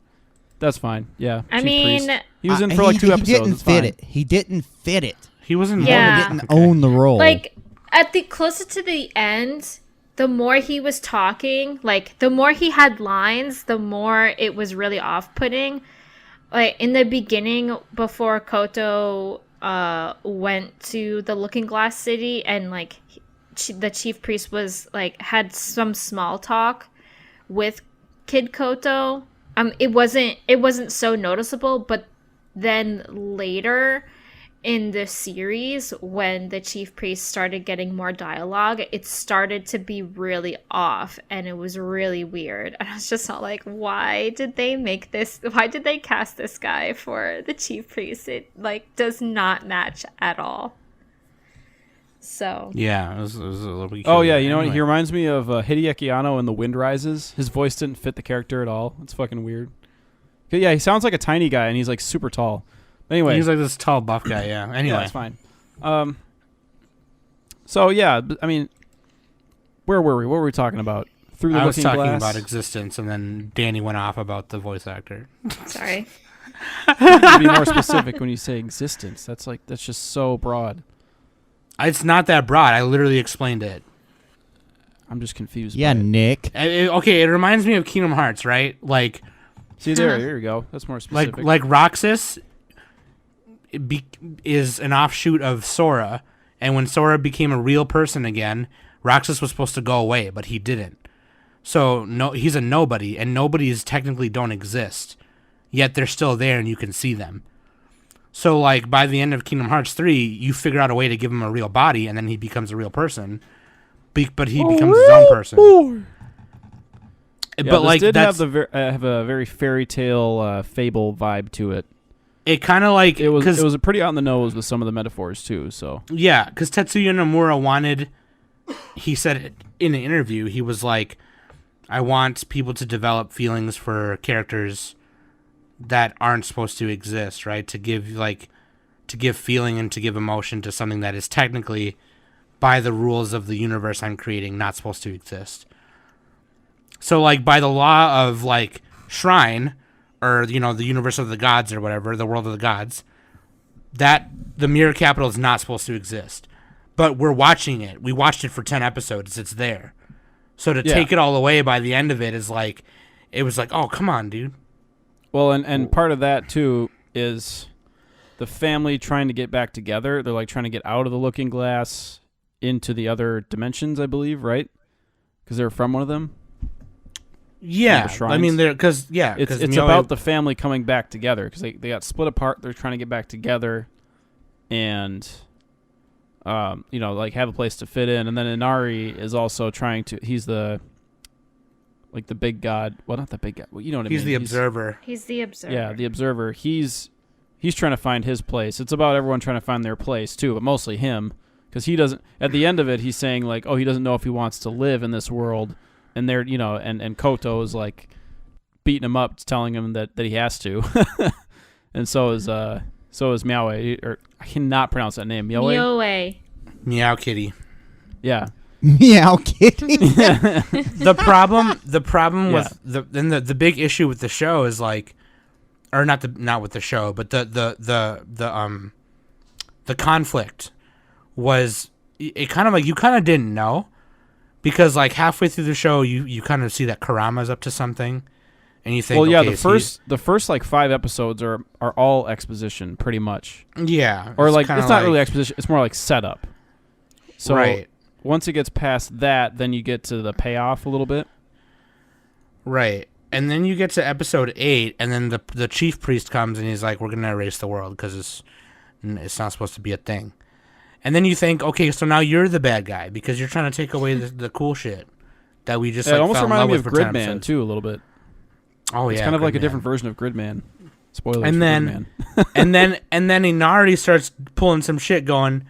That's fine. Yeah. I Chief mean, Priest. He was in for like 2 episodes. He didn't It's fit fine. it. He didn't fit it. He was in Yeah. He didn't own the role. like at the closer to the end, the more he was talking, like the more he had lines, the more it was really off-putting. Like in the beginning, before Koto went to the Looking Glass City, and like the chief priest was like had some small talk with Kid Koto. It wasn't so noticeable, but then later in the series, when the chief priest started getting more dialogue, it started to be really off, and it was really weird. And I was just not like, why did they make this? Why did they cast this guy for the chief priest? It like does not match at all. So Yeah, it was a little bit. Oh, yeah. You know what? Anyway. He reminds me of Hideaki Anno in The Wind Rises. His voice didn't fit the character at all. It's fucking weird. Yeah, he sounds like a tiny guy, and he's like super tall. Anyway. He's like this tall, buff guy. Yeah. Anyway, Yeah, it's fine. So yeah, I mean, where were we? What were we talking about? Through the I was Looking talking Glass? about existence, and then Danny went off about the voice actor. sorry. To be more specific, when you say existence, that's just so broad. It's not that broad. I literally explained it. I'm just confused. yeah, by it. Nick. Okay, it reminds me of Kingdom Hearts, right? Like See there you go. That's more specific. like Roxas is an offshoot of Sora, and when Sora became a real person again, Roxas was supposed to go away, but he didn't. So no, he's a nobody, and nobodies technically don't exist, yet they're still there, and you can see them. So like by the end of Kingdom Hearts 3, you figure out a way to give him a real body, and then he becomes a real person. But he becomes his own person. Yeah, But this like did that's have a very fairy tale fable vibe to it. it. Kind of like It was 'cause- pretty on the nose with some of the metaphors too. So Yeah, because Tetsuya Nomura wanted, he said it in an interview, he was like, I want people to develop feelings for characters that aren't supposed to exist, right? To give feeling and to give emotion to something that is technically, by the rules of the universe I'm creating, not supposed to exist. So, like, by the law of, like, Shrine, or, the universe of the gods or whatever, the world of the gods, that the mirror capital is not supposed to exist. but we're watching it. We watched it for 10 episodes. It's there. So to Yeah. take it all away by the end of it is like, it was like, oh, come on, dude. Well, and part of that too is the family trying to get back together. They're like trying to get out of the Looking Glass into the other dimensions, I believe, right? Because they're from one of them. Yeah, I mean, because it's about the family coming back together because they got split apart. They're trying to get back together, and like have a place to fit in. And then Inari is also trying to. He's the big god. Well, not the big god. Well, you know what I mean. He's the observer. He's the observer. Yeah, the observer. He's trying to find his place. It's about everyone trying to find their place too, but mostly him because he doesn't. At the end of it, he's saying like, oh, he doesn't know if he wants to live in this world. And they're, and Koto is like beating him up, telling him that he has to, and so is Myoue, or I cannot pronounce that name. Myoue. Meow Kitty. Yeah. Meow Kitty. The problem with the big issue with the show is like, or not with the show, but the conflict was it kind of like you kind of didn't know. Because like halfway through the show, you kind of see that Kurama's up to something, and you think, well, yeah, okay, the first like 5 episodes are all exposition, pretty much. Yeah, or like it's not really exposition; it's more like setup. So right. Once it gets past that, then you get to the payoff a little bit. Right, and then you get to episode 8, and then the chief priest comes and he's like, "We're gonna erase the world because it's not supposed to be a thing." And then you think, okay, so now you're the bad guy because you're trying to take away the cool shit that we just it almost fell in love reminded me with of for 10 Gridman episodes. too, a little bit. Oh yeah, it's kind of like a Gridman. different version of Gridman. Spoilers. And for then, Gridman. and then Inari starts pulling some shit, going,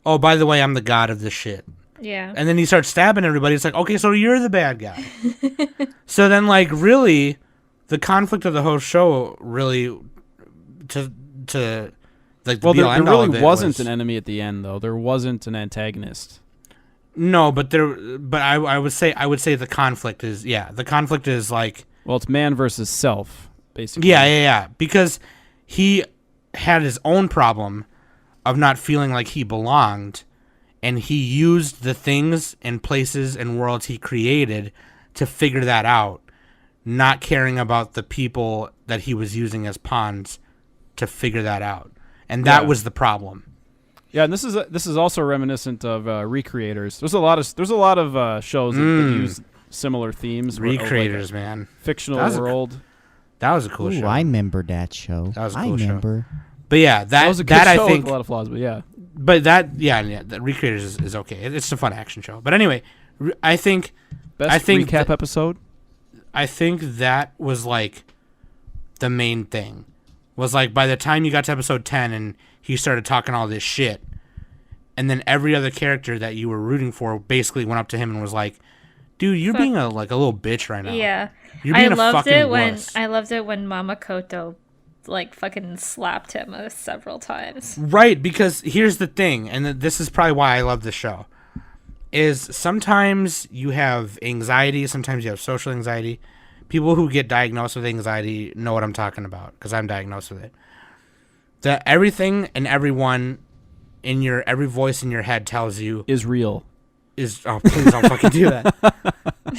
"Oh, by the way, I'm the god of this shit." Yeah. And then he starts stabbing everybody. It's like, okay, so you're the bad guy. So then, like, really, the conflict of the whole show really to. Like well, there really was, wasn't an enemy at the end, though. There wasn't an antagonist. No, but I would say the conflict is like, well, it's man versus self, basically. Yeah, because he had his own problem of not feeling like he belonged, and he used the things and places and worlds he created to figure that out, not caring about the people that he was using as pawns to figure that out. And that was the problem. Yeah, and this is also reminiscent of Recreators. There's a lot of shows that use similar themes. Recreators, like man, fictional world. That was a cool show. I remember that show. That was a cool show. Show. But yeah, that was a good show I think with a lot of flaws. But yeah, the Recreators is okay. It's a fun action show. But anyway, I think recap episode. I think that was like the main thing. Was like by the time you got to episode 10 and he started talking all this shit, and then every other character that you were rooting for basically went up to him and was like, "Dude, you're being a little bitch right now." Yeah, you're being I loved it when Mama Koto like fucking slapped him several times. Right, because here's the thing, and this is probably why I love this show. Is sometimes you have anxiety, sometimes you have social anxiety. People who get diagnosed with anxiety know what I'm talking about because I'm diagnosed with it. That everything and everyone in every voice in your head tells you is real. Oh, please don't fucking do that.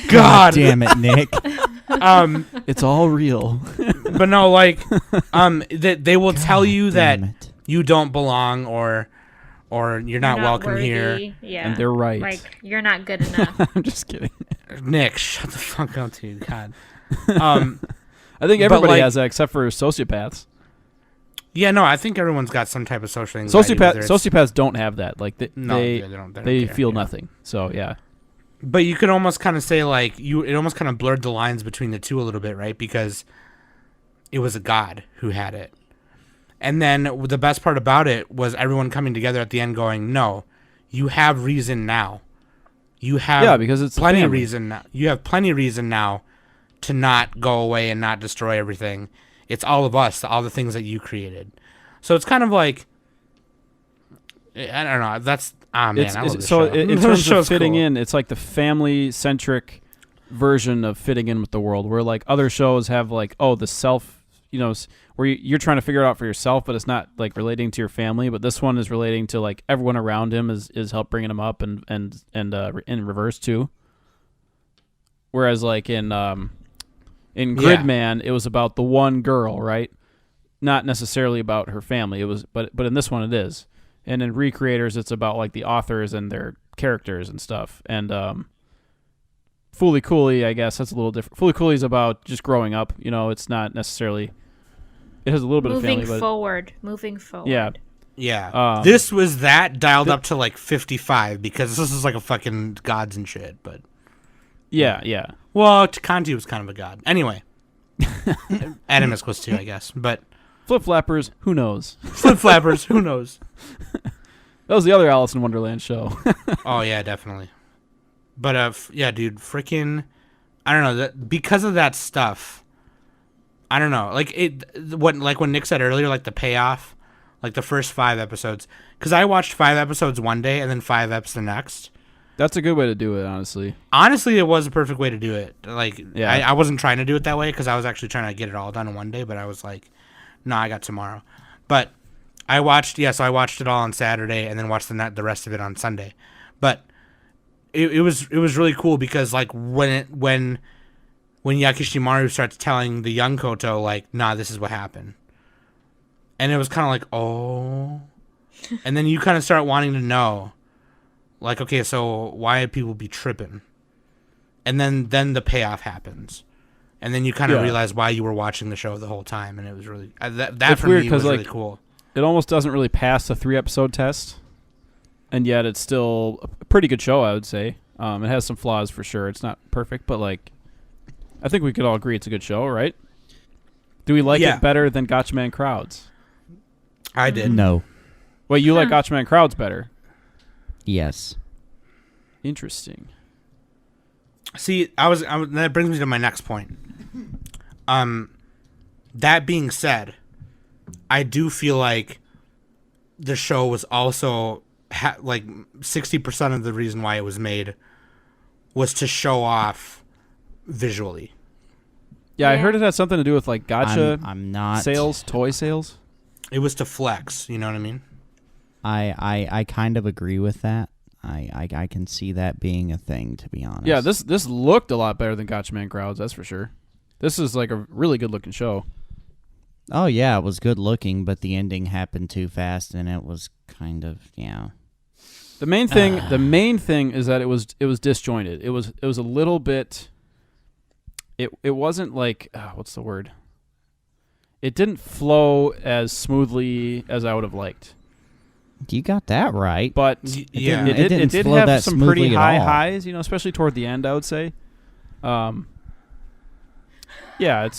God damn it, Nick. It's all real. But no, like, they will tell you that you don't belong or you're not welcome worthy. here. Yeah, and they're right. Like you're not good enough. I'm just kidding. Nick, shut the fuck up, dude. God. I think everybody has that except for sociopaths. Yeah, no, I think everyone's got some type of social anxiety. Sociopaths don't have that. Like they don't feel nothing. So yeah. But you could almost kind of say like it almost kind of blurred the lines between the two a little bit, right? Because it was a god who had it. And then the best part about it was everyone coming together at the end going, "No, you have reason now. You have because it's plenty of reason now. You have plenty of reason now to not go away and not destroy everything. It's all of us, all the things that you created." So it's kind of like, I don't know. That's man, I love this show. In terms of fitting in, it's like the family-centric version of fitting in with the world, where like other shows have like, oh, the self, where you're trying to figure it out for yourself, but it's not like relating to your family. But this one is relating to like everyone around him is help bringing him up and in reverse too. Whereas like in Gridman, it was about the one girl, right? Not necessarily about her family. It was, but in this one it is. And in Recreators, it's about like the authors and their characters and stuff. And Fooly Cooley, I guess that's a little different. Fooly Cooley is about just growing up. It's not necessarily. It has a little bit of family, but moving forward. Yeah. Yeah. This was that dialed up to like 55 because this is like a fucking gods and shit. But yeah. Well, Kanji was kind of a god. Anyway, Animus was too, I guess. But Flip Flappers, who knows? Flip Flappers, who knows? That was the other Alice in Wonderland show. Oh yeah, definitely. But yeah, dude, freaking, I don't know, because of that stuff. I don't know, like when Nick said earlier, like the payoff, like the first 5 episodes, because I watched 5 episodes one day and then 5 episodes the next. That's a good way to do it, honestly. Honestly, it was a perfect way to do it. Like, yeah. I wasn't trying to do it that way because I was actually trying to get it all done in one day, but I was like, no, I got tomorrow. But I watched it all on Saturday and then watched the rest of it on Sunday. But it was really cool because like when Yakishimaru starts telling the young Koto like, nah, this is what happened, and it was kind of like, oh, and then you kind of start wanting to know, like, okay, so why people be tripping, and then the payoff happens, and then you kind of realize why you were watching the show the whole time, and it was really that for me was really cool. It almost doesn't really pass the 3-episode test. And yet it's still a pretty good show, I would say. It has some flaws for sure. It's not perfect, but like, I think we could all agree it's a good show, right? Do we like it better than Gotchaman Crowds? I did. No. Well, you like Gotchaman Crowds better. Yes. Interesting. See, that brings me to my next point. That being said, I do feel like the show was also like 60% of the reason why it was made was to show off visually. Yeah, I heard it had something to do with like gacha I'm not sales, toy sales. It was to flex, you know what I mean? I kind of agree with that. I can see that being a thing, to be honest. Yeah, this looked a lot better than Gotchaman Crowds, that's for sure. This is like a really good looking show. Oh yeah, it was good looking, but the ending happened too fast, and it was kind of The main thing is that it was disjointed. It was a little bit. It wasn't like what's the word? It didn't flow as smoothly as I would have liked. You got that right, but it did have some pretty high highs, especially toward the end. I would say. Yeah,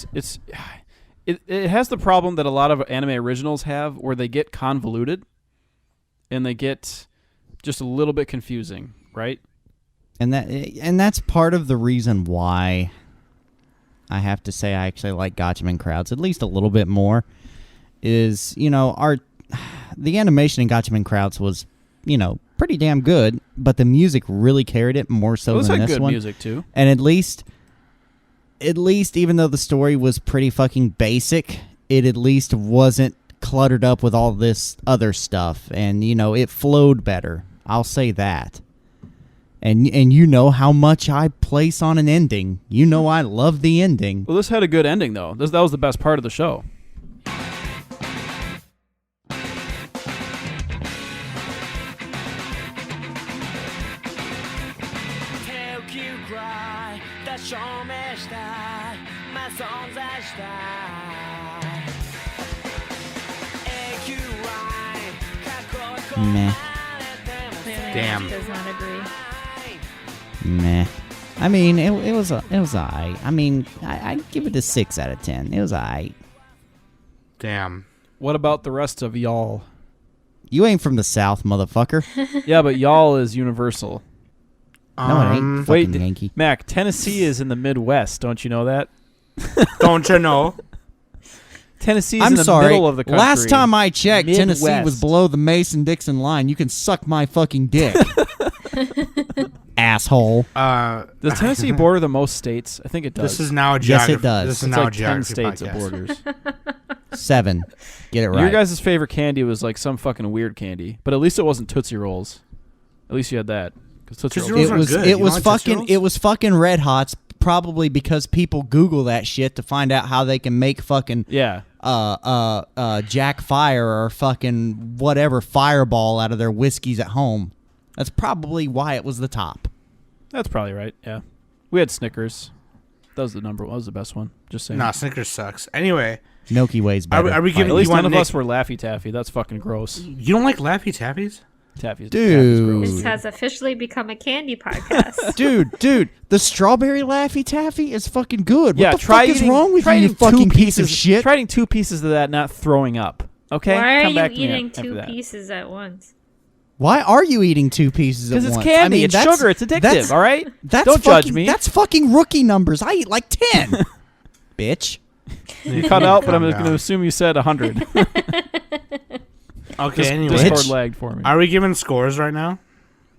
it has the problem that a lot of anime originals have, where they get convoluted, and they get just a little bit confusing, right? And that's part of the reason why I have to say I actually like Gotchaman Crowds at least a little bit more. Is the animation in Gotchaman Crowds was pretty damn good, but the music really carried it more so than this good one. Music too, and at least even though the story was pretty fucking basic, it at least wasn't cluttered up with all this other stuff, and it flowed better. I'll say that. And how much I place on an ending. I love the ending. Well, this had a good ending though. That was the best part of the show. Meh. Damn. Does not agree. Meh. I mean, it was alright. I mean, I'd give it a 6 out of 10. It was alright. Damn. What about the rest of y'all? You ain't from the South, motherfucker. Yeah, but y'all is universal. No, it ain't. Fucking Wait, Yankee. Mac, Tennessee is in the Midwest. Don't you know that? Don't you know? Tennessee's I'm in the sorry. middle of the country. Last time I checked, Midwest. Tennessee was below the Mason-Dixon line. You can suck my fucking dick. asshole. Does Tennessee border the most states? I think it does. This is now a Yes, geography. it does. This is it's now like a 10 geography states it podcast. borders. 7. Get it right. Your guys' favorite candy was like some fucking weird candy, but at least it wasn't Tootsie Rolls. At least you had that. Because Tootsie Tootsie Rolls. Rolls aren't good. It You was want Tootsie fucking. Rolls? It was fucking Red Hots. Probably because people Google that shit to find out how they can make fucking Yeah. Jack Fire or fucking whatever Fireball out of their whiskeys at home. That's probably why it was the top. That's probably right. Yeah. We had Snickers. That was the number one. That was the best one. Just saying. Nah, Snickers sucks. Anyway, Milky Way's better. Are we giving- At least You want none of Nick- us were Laffy Taffy. That's fucking gross. you don't like Laffy Taffies? Taffy's Dude. gross. This has officially become a candy podcast. Dude, the strawberry Laffy Taffy is fucking good. Yeah, What the try fuck eating, is wrong with try you, you eating fucking two piece of pieces, shit? Try eating 2 pieces of that, not throwing up. Okay? Why Come are back you to me eating after 2 that. pieces at once? Why are you eating 2 pieces at once? Because it's candy. I mean, it's that's- sugar. It's addictive. that's- All right? That's Don't fucking, judge me. That's fucking rookie numbers. I eat like 10. Bitch. You cut out, but I'm Calm going to down. assume you said 100. Okay, anyway. Discord Bitch. lagged for me. Are we giving scores right now?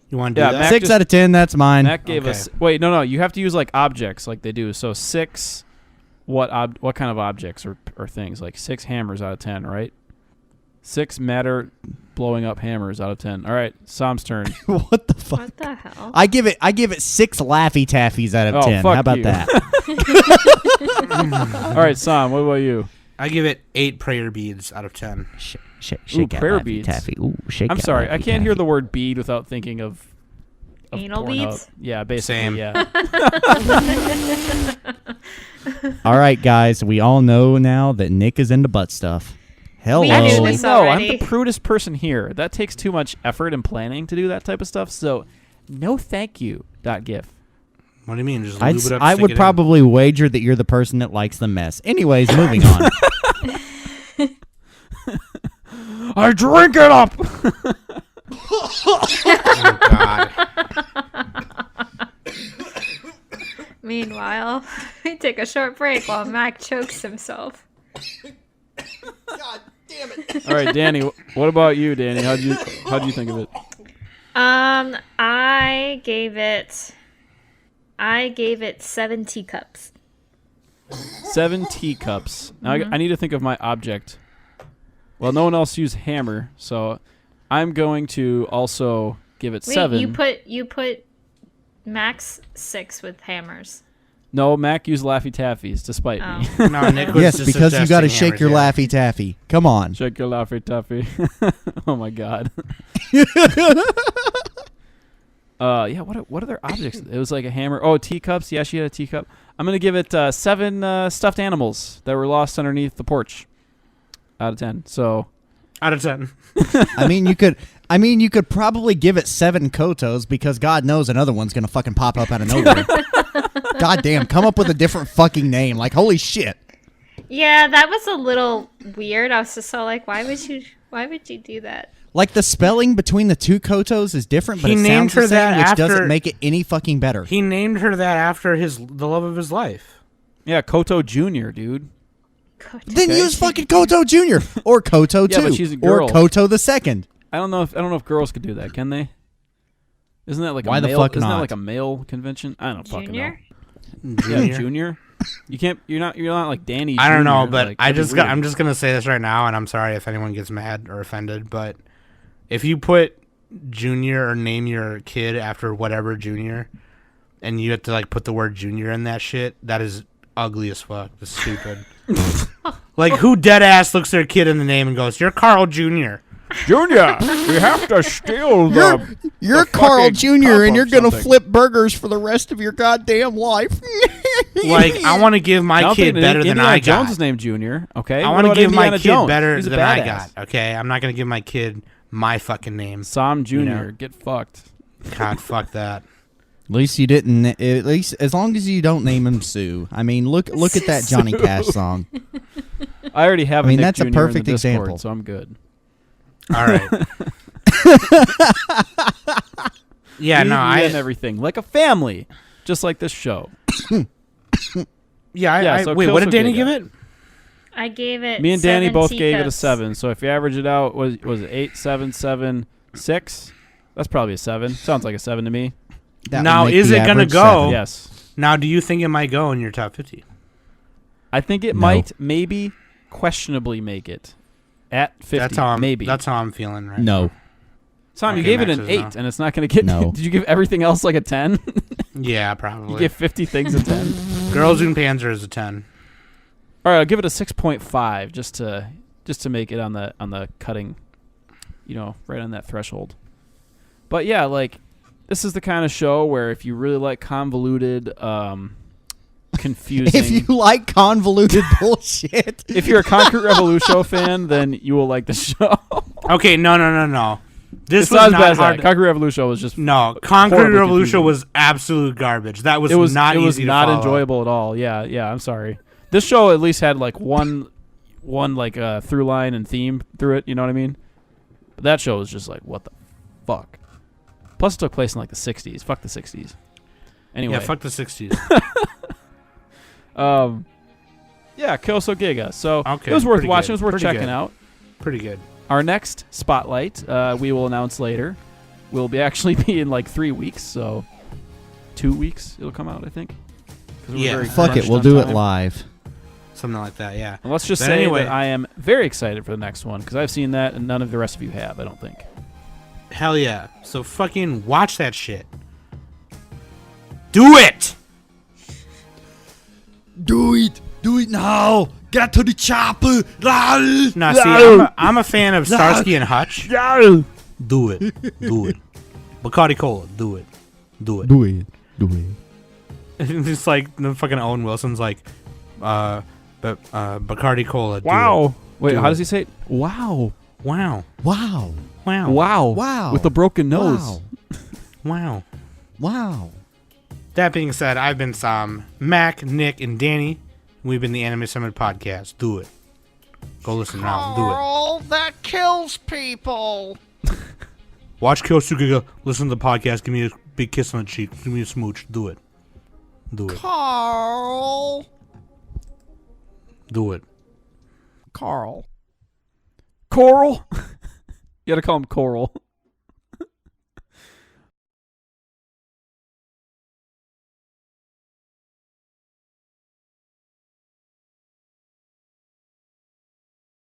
You want to do Yeah, that? Mac 6 just- out of 10, that's mine. Mac gave Okay. us. Wait, no. You have to use like objects, like they do. So 6. What kind of objects or things? Like 6 hammers out of 10, right? 6 matter blowing up hammers out of 10. All right, Sam's turn. What the fuck? What the hell? I give it 6 Laffy Taffies out of Oh, 10. fuck How about you. that? All right, Sam. What about you? I give it 8 prayer beads out of 10. Shake that prayer Laffy beads. Taffy. Ooh, shake I'm that sorry, Laffy I can't hear Taffy. the word bead without thinking of Anal Pornhub. beads? Yeah, basically. Same. Yeah. All right, guys. We all know now that Nick is into butt stuff. Hello. We knew Actually, this no. I'm already. the prudest person here. That takes too much effort and planning to do that type of stuff. So, no, thank you. .gif. What do you mean? Just lube it up, I stick would it in? probably wager that you're the person that likes the mess. Anyways, moving on. I drink it up. Oh, God. Meanwhile, we take a short break while Mac chokes himself. All right, Danny. What about you, Danny? How'd you think of it? I gave it 7 teacups. 7 teacups. Now I need to think of my object. Well, no one else used hammer, so I'm going to also give it Wait, 7. you put max 6 with hammers. No, Mac used Laffy Taffies, despite me. No, Nick was Yes, just because you got to suggesting shake your hammers, Laffy Taffy. Come on. Check your Laffy Taffy. Oh my god. Yeah. What other objects? It was like a hammer. Oh, teacups. Yeah, she had a teacup. I'm gonna give it 7 stuffed animals that were lost underneath the porch. Out of 10. So Out of 10. I mean, you could probably give it 7 Kotos because God knows another one's gonna fucking pop up out of nowhere. God damn, come up with a different fucking name. Like, holy shit. Yeah, that was a little weird. I was just so like, why would you do that? Like, the spelling between the 2 Kotos is different, but He it named sounds the her same, that which after- doesn't make it any fucking better. He named her that after the love of his life. yeah, Koto Jr., dude. Then Okay. use fucking Koto Jr. or Koto 2 Yeah, but she's a or girl. Koto the second. I don't know if girls could do that, can they? Isn't that like Why a the male? fuck isn't that not? like a male convention? I don't fucking know. Junior? Yeah, junior. You can't. You're not like Danny. I don't know, Jr., but like, I'm that'd be weird. just gonna say this right now, and I'm sorry if anyone gets mad or offended, but if you put junior or name your kid after whatever junior, and you have to like put the word junior in that shit, that is ugly as fuck. That's stupid. Like, who dead ass looks their kid in the name and goes, "You're Carl Jr." Junior. We have to steal the. You're the Carl fucking Jr. cup and of you're gonna something. flip burgers for the rest of your goddamn life. Like, I want to give my kid better than Indiana I Jones got. is named Junior. Okay. I What want to about give my Indiana kid Jones? better He's a than I badass. got. Okay, I'm not gonna give my kid my fucking name. Sam Jr. know. Get fucked. God, fuck that. At least you didn't. At least as long as you don't name him Sue. I mean, look at that Johnny Cash song. I already have. I mean, a Nick that's a Jr. perfect in the Discord, example. so I'm good. All right. Yeah, We no, and everything like a family, just like this show. yeah, so wait, what did Danny Kyousougiga. give it? I gave it. Me and Danny 7 both gave it a teacups. 7. So if you average it out, was it 8, 7, 7, 6? That's probably a 7. Sounds like a 7 to me. That Now, would make is the it gonna average go? 7. Yes. Now, do you think it might go in your top 50? I think it No. might maybe questionably make it at 50. That's how I'm. maybe. That's how I'm feeling right No. Tom, you Okay, gave it Max an is 8, no. and it's not going to get. No. Did you give everything else like a 10? now. Yeah, You probably. give 50 things a 10. Girls in Panzer is a 10. All right, I'll give it a 6.5 just to make it on the cutting, right on that threshold. But yeah, like this is the kind of show where if you really like convoluted, confusing. If you like convoluted bullshit. If you're a Concrete Revolution fan, then you will like the show. Okay, no. This It's was not as not bad as that. hard. Concrete Revolution was just No, Concrete horribly Revolution confusing. was absolute garbage. That was it was not it was easy to not follow. enjoyable at all. Yeah. I'm sorry. This show at least had like one like through line and theme through it. You know what I mean? But that show was just like, what the fuck. Plus, it took place in like the 60s. Fuck the 60s. Anyway. Yeah, fuck the 60s. Yeah, Kyousou Giga. So Okay, it was worth pretty watching. good, It was worth pretty checking good. out. Pretty good. Our next spotlight, we will announce later. Will be actually be in like 3 weeks. So 2 weeks it'll come out, I think. 'Cause we're Yeah. very Fuck it, crunched we'll on do it time. live. Something like that, yeah. And let's just But say anyway- that I am very excited for the next one because I've seen that and none of the rest of you have, I don't think. Hell yeah. So fucking watch that shit. Do it! Do it now. Get to the chopper. Nah, see, I'm a fan of Starsky and Hutch. Do it. Bacardi Cola, do it. Do it. It's like the fucking Owen Wilson's like, Bacardi Cola. Do Wow. Wait, Do how it. does he say it? Wow. it. Wow. Wow. Wow. Wow. Wow. With the broken nose. Wow. Wow. That being said, I've been Sam, Mac, Nick, and Danny. We've been the Anime Summit Podcast. Do it. Go listen now. Do it. that kills people. Watch Kyousou Giga. Listen to the podcast. Give me a big kiss on the cheek. Give me a smooch. Do it. Do it. Carl. Do it. Carl. Coral? You gotta call him Coral.